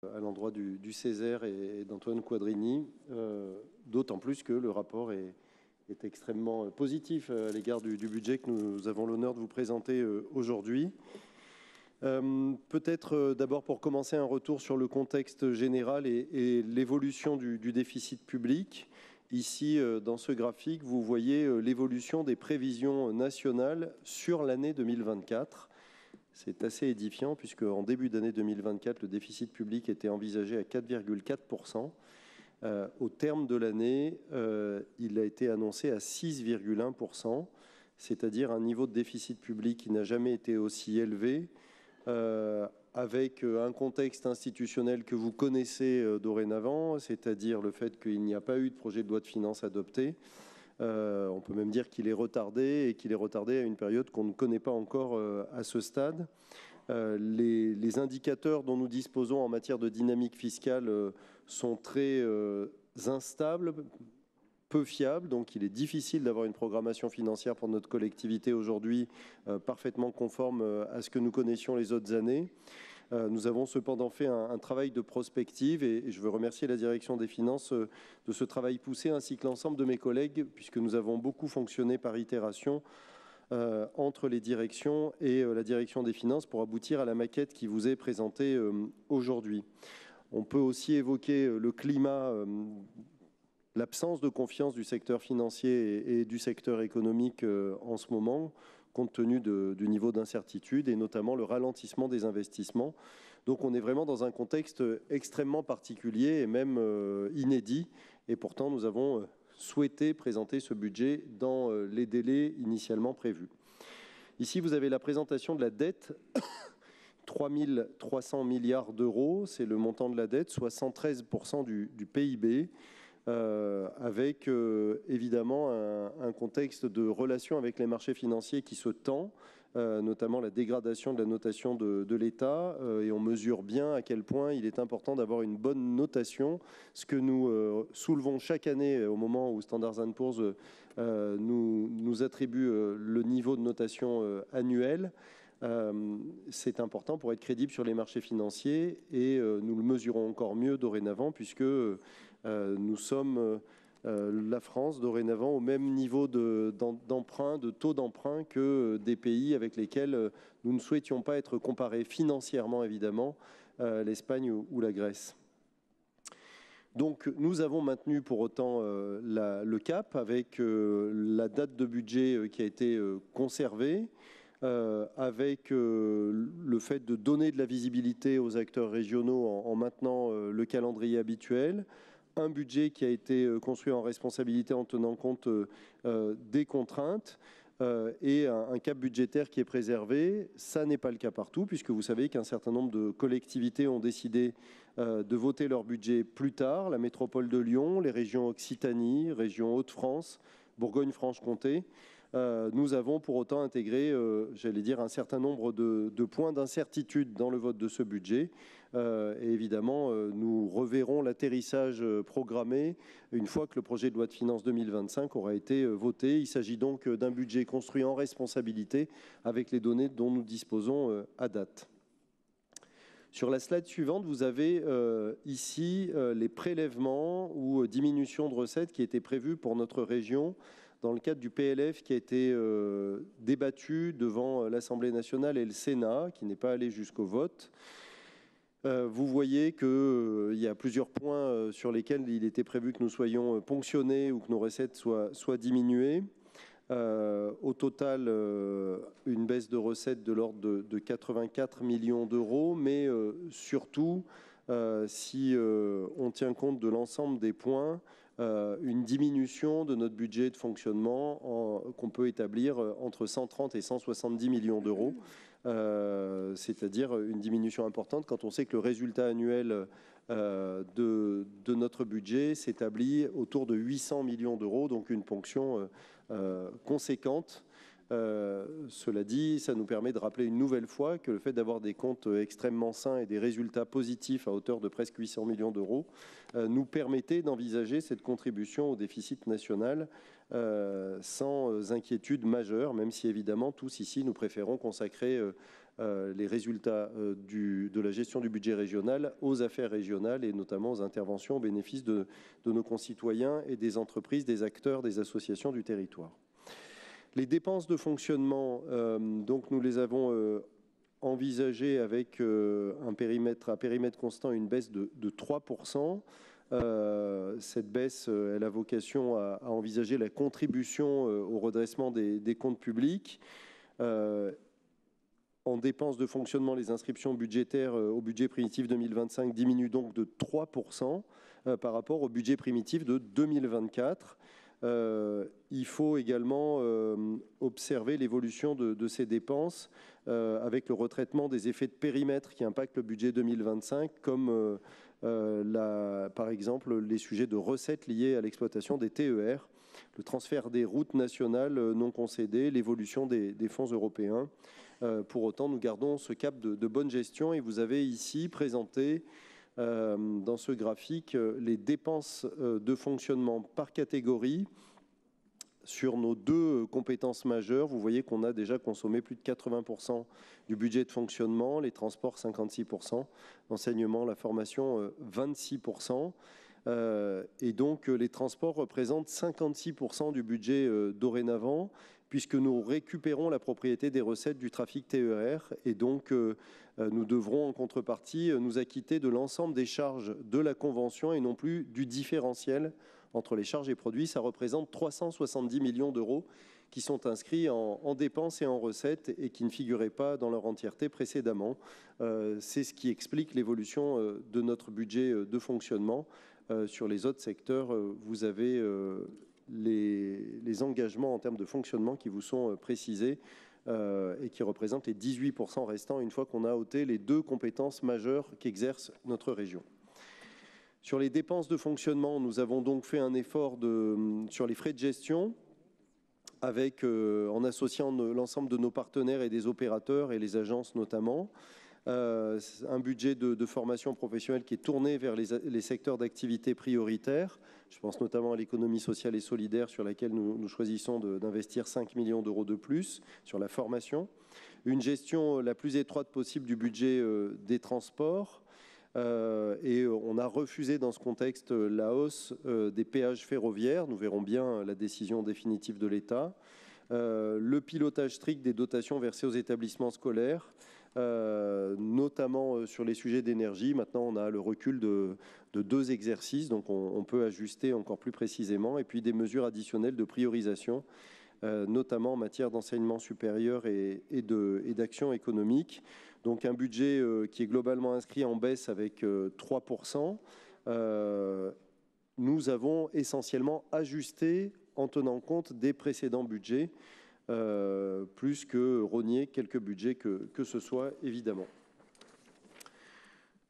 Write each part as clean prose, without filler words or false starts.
à l'endroit du Césaire et d'Antoine Quadrini, d'autant plus que le rapport est extrêmement positif à l'égard du budget que nous avons l'honneur de vous présenter aujourd'hui. Peut-être d'abord pour commencer un retour sur le contexte général et l'évolution du déficit public. Ici, dans ce graphique, vous voyez l'évolution des prévisions nationales sur l'année 2024. C'est assez édifiant puisque en début d'année 2024, le déficit public était envisagé à 4,4%. Au terme de l'année, il a été annoncé à 6,1%, c'est-à-dire un niveau de déficit public qui n'a jamais été aussi élevé, avec un contexte institutionnel que vous connaissez dorénavant, c'est-à-dire le fait qu'il n'y a pas eu de projet de loi de finances adopté. On peut même dire qu'il est retardé et qu'il est retardé à une période qu'on ne connaît pas encore à ce stade. Les indicateurs dont nous disposons en matière de dynamique fiscale sont très instables, peu fiables, donc il est difficile d'avoir une programmation financière pour notre collectivité aujourd'hui parfaitement conforme à ce que nous connaissions les autres années. Nous avons cependant fait un travail de prospective et je veux remercier la direction des finances de ce travail poussé ainsi que l'ensemble de mes collègues puisque nous avons beaucoup fonctionné par itération entre les directions et la direction des finances pour aboutir à la maquette qui vous est présentée aujourd'hui. On peut aussi évoquer le climat, l'absence de confiance du secteur financier et du secteur économique en ce moment, compte tenu du niveau d'incertitude et notamment le ralentissement des investissements. Donc on est vraiment dans un contexte extrêmement particulier et même inédit. Et pourtant, nous avons souhaité présenter ce budget dans les délais initialement prévus. Ici, vous avez la présentation de la dette. 3 300 milliards d'euros, c'est le montant de la dette, soit 113% du PIB. Avec évidemment un contexte de relation avec les marchés financiers qui se tend, notamment la dégradation de la notation de l'État, et on mesure bien à quel point il est important d'avoir une bonne notation, ce que nous soulevons chaque année au moment où Standard & Poor's nous attribue le niveau de notation annuel. C'est important pour être crédible sur les marchés financiers et nous le mesurons encore mieux dorénavant puisque nous sommes, la France, dorénavant, au même niveau d'emprunt, de taux d'emprunt que des pays avec lesquels nous ne souhaitions pas être comparés financièrement, évidemment, l'Espagne ou la Grèce. Donc, nous avons maintenu pour autant le cap avec la date de budget qui a été conservée, avec le fait de donner de la visibilité aux acteurs régionaux en maintenant le calendrier habituel, un budget qui a été construit en responsabilité en tenant compte des contraintes et un cap budgétaire qui est préservé. Ça n'est pas le cas partout puisque vous savez qu'un certain nombre de collectivités ont décidé de voter leur budget plus tard. La métropole de Lyon, les régions Occitanie, région Hauts-de-France, Bourgogne-Franche-Comté. Nous avons pour autant intégré, j'allais dire, un certain nombre de points d'incertitude dans le vote de ce budget. Et évidemment, nous reverrons l'atterrissage programmé une fois que le projet de loi de finances 2025 aura été voté. Il s'agit donc d'un budget construit en responsabilité avec les données dont nous disposons à date. Sur la slide suivante, vous avez ici les prélèvements ou diminutions de recettes qui étaient prévues pour notre région dans le cadre du PLF qui a été débattu devant l'Assemblée nationale et le Sénat, qui n'est pas allé jusqu'au vote. Vous voyez qu'il y a plusieurs points sur lesquels il était prévu que nous soyons ponctionnés ou que nos recettes soient diminuées. Au total, une baisse de recettes de l'ordre de 84 millions d'euros, mais surtout, si on tient compte de l'ensemble des points, une diminution de notre budget de fonctionnement qu'on peut établir entre 130 et 170 millions d'euros. C'est-à-dire une diminution importante quand on sait que le résultat annuel de notre budget s'établit autour de 800 millions d'euros, donc une ponction conséquente. Cela dit, ça nous permet de rappeler une nouvelle fois que le fait d'avoir des comptes extrêmement sains et des résultats positifs à hauteur de presque 800 millions d'euros nous permettait d'envisager cette contribution au déficit national sans inquiétude majeure, même si évidemment tous ici nous préférons consacrer les résultats de la gestion du budget régional aux affaires régionales et notamment aux interventions au bénéfice de nos concitoyens et des entreprises, des acteurs, des associations du territoire. Les dépenses de fonctionnement, donc nous les avons envisagées avec à périmètre constant, une baisse de 3%. Cette baisse, elle a vocation à envisager la contribution au redressement des comptes publics. En dépenses de fonctionnement, les inscriptions budgétaires au budget primitif 2025 diminuent donc de 3% par rapport au budget primitif de 2024. Il faut également observer l'évolution de ces dépenses avec le retraitement des effets de périmètre qui impactent le budget 2025, comme par exemple les sujets de recettes liés à l'exploitation des TER, le transfert des routes nationales non concédées, l'évolution des fonds européens. Pour autant, nous gardons ce cap de bonne gestion et vous avez ici présenté dans ce graphique les dépenses de fonctionnement par catégorie. Sur nos deux compétences majeures, vous voyez qu'on a déjà consommé plus de 80% du budget de fonctionnement, les transports 56%, l'enseignement, la formation 26%. Et donc les transports représentent 56% du budget dorénavant, puisque nous récupérons la propriété des recettes du trafic TER et donc nous devrons en contrepartie nous acquitter de l'ensemble des charges de la convention et non plus du différentiel entre les charges et produits. Ça représente 370 millions d'euros qui sont inscrits en dépenses et en recettes et qui ne figuraient pas dans leur entièreté précédemment. C'est ce qui explique l'évolution de notre budget de fonctionnement. Sur les autres secteurs, vous avez les engagements en termes de fonctionnement qui vous sont précisés et qui représentent les 18% restants une fois qu'on a ôté les deux compétences majeures qu'exerce notre région. Sur les dépenses de fonctionnement, nous avons donc fait un effort sur les frais de gestion en associant l'ensemble de nos partenaires et des opérateurs et les agences notamment. Un budget de formation professionnelle qui est tourné vers les secteurs d'activité prioritaires. Je pense notamment à l'économie sociale et solidaire sur laquelle nous choisissons d'investir 5 millions d'euros de plus sur la formation. Une gestion la plus étroite possible du budget des transports. Et on a refusé dans ce contexte la hausse des péages ferroviaires. Nous verrons bien la décision définitive de l'État. Le pilotage strict des dotations versées aux établissements scolaires, notamment sur les sujets d'énergie. Maintenant, on a le recul de 2 exercices, donc on peut ajuster encore plus précisément. Et puis des mesures additionnelles de priorisation, notamment en matière d'enseignement supérieur et d'action économique. Donc un budget qui est globalement inscrit en baisse avec 3%. Nous avons essentiellement ajusté en tenant compte des précédents budgets, plus que rogner quelques budgets que ce soit, évidemment.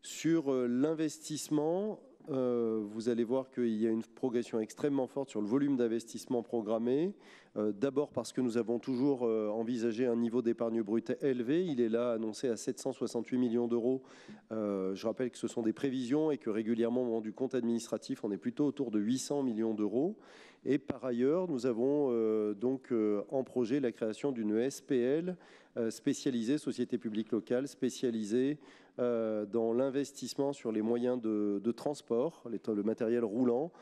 Sur l'investissement, vous allez voir qu'il y a une progression extrêmement forte sur le volume d'investissement programmé. D'abord parce que nous avons toujours envisagé un niveau d'épargne brute élevé. Il est là annoncé à 768 millions d'euros. Je rappelle que ce sont des prévisions et que régulièrement, au moment du compte administratif, on est plutôt autour de 800 millions d'euros. Et par ailleurs, nous avons donc en projet la création d'une SPL spécialisée, Société publique locale, spécialisée dans l'investissement sur les moyens de transport, le matériel roulant.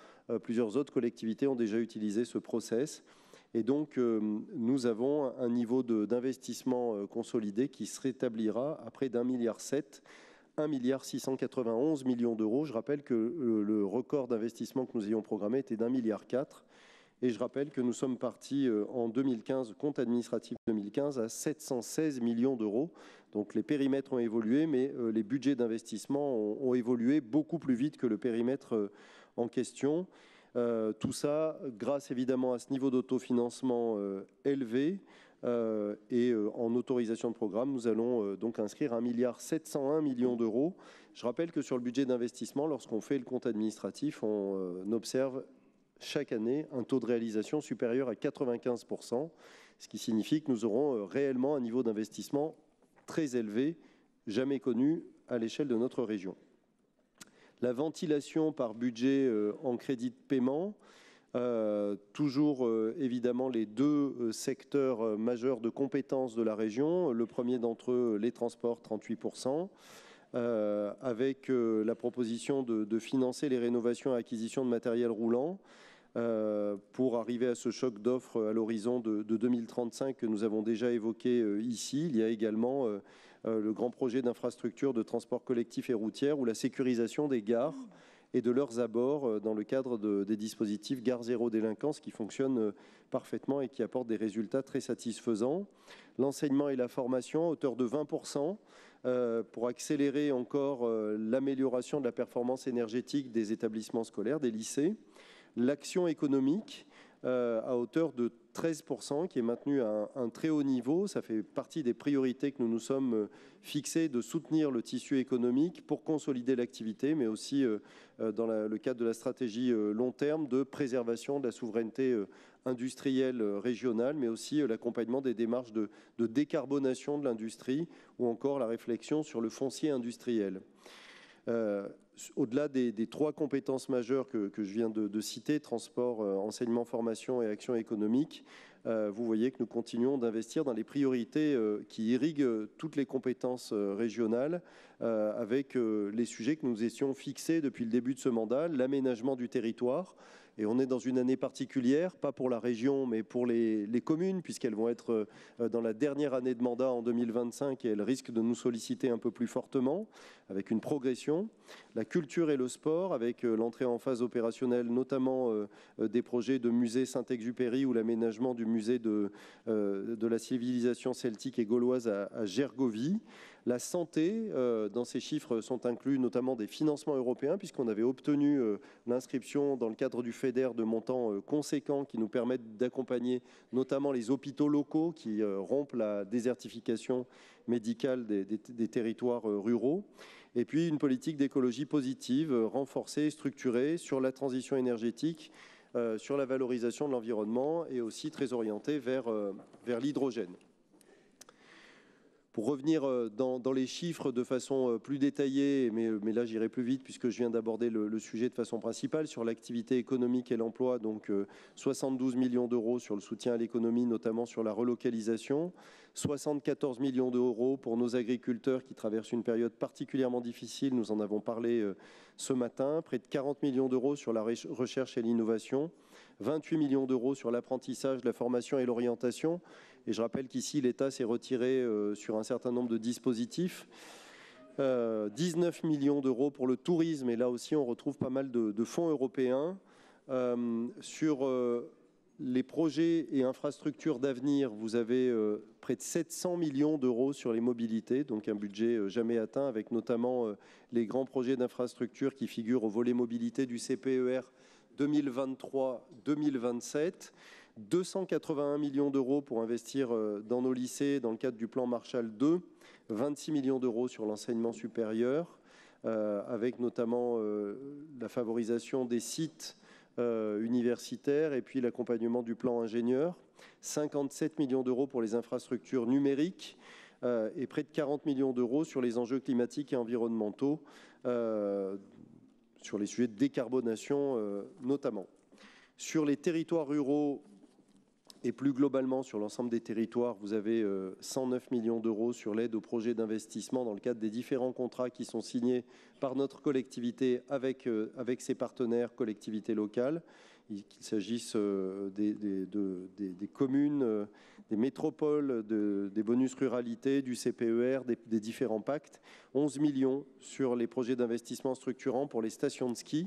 Plusieurs autres collectivités ont déjà utilisé ce process. Et donc, nous avons un niveau d'investissement consolidé qui se rétablira à près d'1,7 milliard, 1,691 milliard d'euros. Je rappelle que le record d'investissement que nous ayons programmé était d'1,4 milliard. Et je rappelle que nous sommes partis en 2015, compte administratif 2015, à 716 millions d'euros. Donc les périmètres ont évolué, mais les budgets d'investissement ont évolué beaucoup plus vite que le périmètre en question. Tout ça grâce évidemment à ce niveau d'autofinancement élevé et en autorisation de programme, nous allons donc inscrire 1,701 milliard d'euros. Je rappelle que sur le budget d'investissement, lorsqu'on fait le compte administratif, on observe chaque année un taux de réalisation supérieur à 95%, ce qui signifie que nous aurons réellement un niveau d'investissement très élevé, jamais connu à l'échelle de notre région. La ventilation par budget en crédit de paiement, Toujours évidemment les deux secteurs majeurs de compétences de la région. Le premier d'entre eux, les transports, 38%. Avec la proposition de financer les rénovations et acquisitions de matériel roulant pour arriver à ce choc d'offres à l'horizon de 2035 que nous avons déjà évoqué ici. Il y a également le grand projet d'infrastructure de transport collectif et routière ou la sécurisation des gares et de leurs abords dans le cadre des dispositifs Gare Zéro Délinquance qui fonctionnent parfaitement et qui apportent des résultats très satisfaisants. L'enseignement et la formation à hauteur de 20%. Pour accélérer encore l'amélioration de la performance énergétique des établissements scolaires, des lycées. L'action économique à hauteur de 13%, qui est maintenue à un très haut niveau. Ça fait partie des priorités que nous nous sommes fixées de soutenir le tissu économique pour consolider l'activité, mais aussi dans le cadre de la stratégie long terme de préservation de la souveraineté industrielle régionale, mais aussi l'accompagnement des démarches de décarbonation de l'industrie ou encore la réflexion sur le foncier industriel. Au-delà des trois compétences majeures que je viens de citer, transport, enseignement, formation et action économique, vous voyez que nous continuons d'investir dans les priorités qui irriguent toutes les compétences régionales avec les sujets que nous étions fixés depuis le début de ce mandat, l'aménagement du territoire. Et on est dans une année particulière, pas pour la région, mais pour les communes, puisqu'elles vont être dans la dernière année de mandat en 2025 et elles risquent de nous solliciter un peu plus fortement, avec une progression. La culture et le sport, avec l'entrée en phase opérationnelle, notamment des projets de musée Saint-Exupéry ou l'aménagement du musée de la civilisation celtique et gauloise à Gergovie. La santé, dans ces chiffres sont inclus notamment des financements européens, puisqu'on avait obtenu l'inscription dans le cadre du FEDER de montants conséquents qui nous permettent d'accompagner notamment les hôpitaux locaux qui rompent la désertification médicale des territoires ruraux. Et puis une politique d'écologie positive, renforcée et structurée sur la transition énergétique, sur la valorisation de l'environnement et aussi très orientée vers l'hydrogène. Pour revenir dans les chiffres de façon plus détaillée, mais là j'irai plus vite puisque je viens d'aborder le sujet de façon principale sur l'activité économique et l'emploi, donc 72 millions d'euros sur le soutien à l'économie, notamment sur la relocalisation, 74 millions d'euros pour nos agriculteurs qui traversent une période particulièrement difficile, nous en avons parlé ce matin, près de 40 millions d'euros sur la recherche et l'innovation, 28 millions d'euros sur l'apprentissage, la formation et l'orientation. Et je rappelle qu'ici, l'État s'est retiré sur un certain nombre de dispositifs. 19 millions d'euros pour le tourisme. Et là aussi, on retrouve pas mal de fonds européens. Sur les projets et infrastructures d'avenir, vous avez près de 700 millions d'euros sur les mobilités, donc un budget jamais atteint, avec notamment les grands projets d'infrastructures qui figurent au volet mobilité du CPER 2023-2027. 281 millions d'euros pour investir dans nos lycées dans le cadre du plan Marshall II, 26 millions d'euros sur l'enseignement supérieur, avec notamment la favorisation des sites universitaires et puis l'accompagnement du plan ingénieur, 57 millions d'euros pour les infrastructures numériques et près de 40 millions d'euros sur les enjeux climatiques et environnementaux, sur les sujets de décarbonation notamment. Sur les territoires ruraux, et plus globalement, sur l'ensemble des territoires, vous avez 109 millions d'euros sur l'aide aux projets d'investissement dans le cadre des différents contrats qui sont signés par notre collectivité avec ses partenaires collectivités locales, qu'il s'agisse des communes, des métropoles, des bonus ruralité, du CPER, des différents pactes. 11 millions sur les projets d'investissement structurants pour les stations de ski.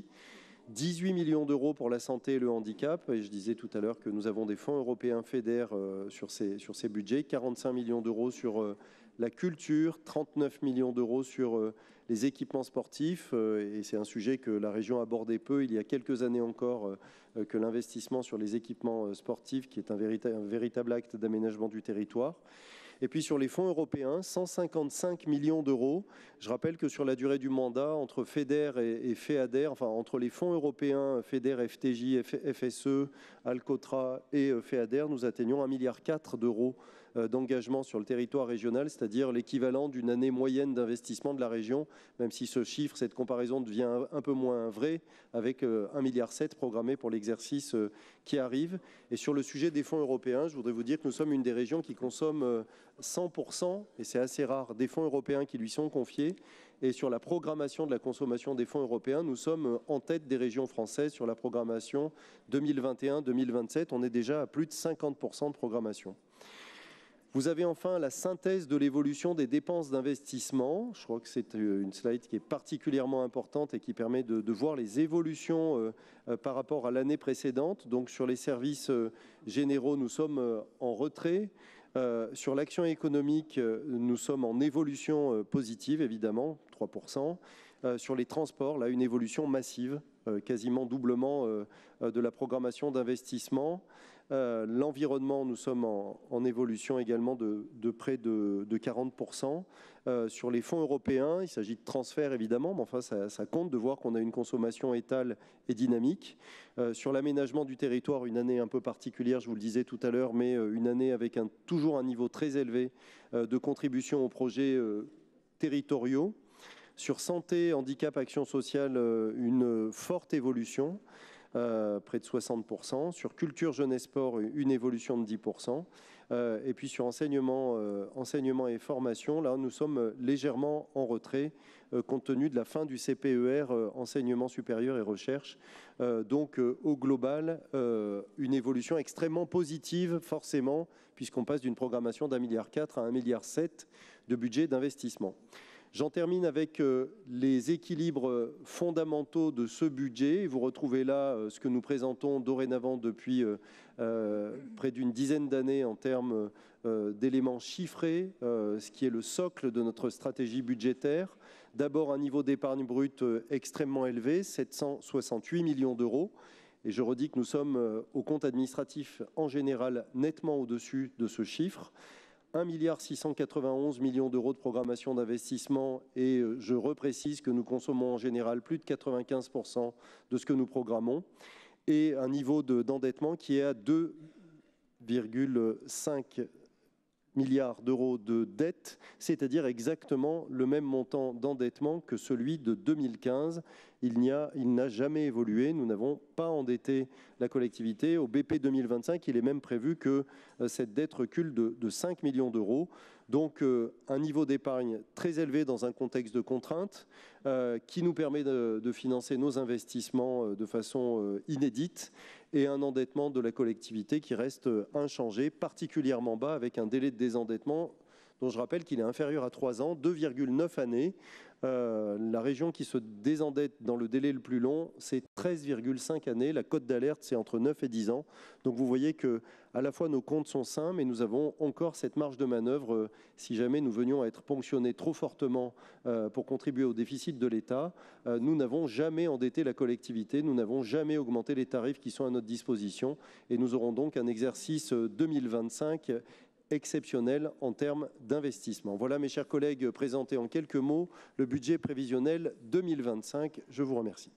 18 millions d'euros pour la santé et le handicap. Et je disais tout à l'heure que nous avons des fonds européens FEDER sur ces budgets. 45 millions d'euros sur la culture, 39 millions d'euros sur les équipements sportifs. Et c'est un sujet que la région abordait peu il y a quelques années encore, que l'investissement sur les équipements sportifs, qui est un véritable acte d'aménagement du territoire. Et puis sur les fonds européens, 155 millions d'euros. Je rappelle que sur la durée du mandat, entre FEDER et FEADER, enfin entre les fonds européens, FEDER, FTJ, FSE, Alcotra et FEADER, nous atteignons 1,4 milliard d'euros d'engagement sur le territoire régional, c'est-à-dire l'équivalent d'une année moyenne d'investissement de la région, même si ce chiffre, cette comparaison devient un peu moins vrai, avec 1,7 milliard programmé pour l'exercice qui arrive. Et sur le sujet des fonds européens, je voudrais vous dire que nous sommes une des régions qui consomme 100%, et c'est assez rare, des fonds européens qui lui sont confiés. Et sur la programmation de la consommation des fonds européens, nous sommes en tête des régions françaises sur la programmation 2021-2027. On est déjà à plus de 50% de programmation. Vous avez enfin la synthèse de l'évolution des dépenses d'investissement. Je crois que c'est une slide qui est particulièrement importante et qui permet de voir les évolutions par rapport à l'année précédente. Donc sur les services généraux, nous sommes en retrait. Sur l'action économique, nous sommes en évolution positive, évidemment, 3%. Sur les transports, là, une évolution massive, quasiment doublement de la programmation d'investissement. L'environnement, nous sommes en évolution également de près de 40%. Sur les fonds européens, il s'agit de transferts évidemment, mais enfin ça compte de voir qu'on a une consommation étale et dynamique. Sur l'aménagement du territoire, une année un peu particulière, je vous le disais tout à l'heure, mais une année avec toujours un niveau très élevé de contribution aux projets territoriaux. Sur santé, handicap, action sociale, une forte évolution. Près de 60%. Sur culture, jeunesse, sport, une évolution de 10%. Et puis sur enseignement et formation, là, nous sommes légèrement en retrait compte tenu de la fin du CPER, enseignement supérieur et recherche. Donc, au global, une évolution extrêmement positive, forcément, puisqu'on passe d'une programmation d'1,4 milliard à 1,7 milliard de budget d'investissement. J'en termine avec les équilibres fondamentaux de ce budget. Vous retrouvez là ce que nous présentons dorénavant depuis près d'une dizaine d'années en termes d'éléments chiffrés, ce qui est le socle de notre stratégie budgétaire. D'abord, un niveau d'épargne brute extrêmement élevé, 768 millions d'euros. Et je redis que nous sommes au compte administratif en général nettement au-dessus de ce chiffre. 1,691 milliard d'euros de programmation d'investissement et je reprécise que nous consommons en général plus de 95% de ce que nous programmons et un niveau d'endettement qui est à 2,5 milliards d'euros de dette, c'est-à-dire exactement le même montant d'endettement que celui de 2015. Il n'a jamais évolué, nous n'avons pas endetté la collectivité. Au BP 2025, il est même prévu que cette dette recule de 5 millions d'euros. Donc un niveau d'épargne très élevé dans un contexte de contrainte qui nous permet de financer nos investissements de façon inédite et un endettement de la collectivité qui reste inchangé, particulièrement bas avec un délai de désendettement dont je rappelle qu'il est inférieur à 3 ans, 2,9 années. La région qui se désendette dans le délai le plus long, c'est 13,5 années. La cote d'alerte, c'est entre 9 et 10 ans. Donc vous voyez que à la fois nos comptes sont sains, mais nous avons encore cette marge de manœuvre si jamais nous venions à être ponctionnés trop fortement pour contribuer au déficit de l'État. Nous n'avons jamais endetté la collectivité, nous n'avons jamais augmenté les tarifs qui sont à notre disposition et nous aurons donc un exercice 2025 exceptionnel en termes d'investissement. Voilà, mes chers collègues, présenté en quelques mots le budget prévisionnel 2025. Je vous remercie.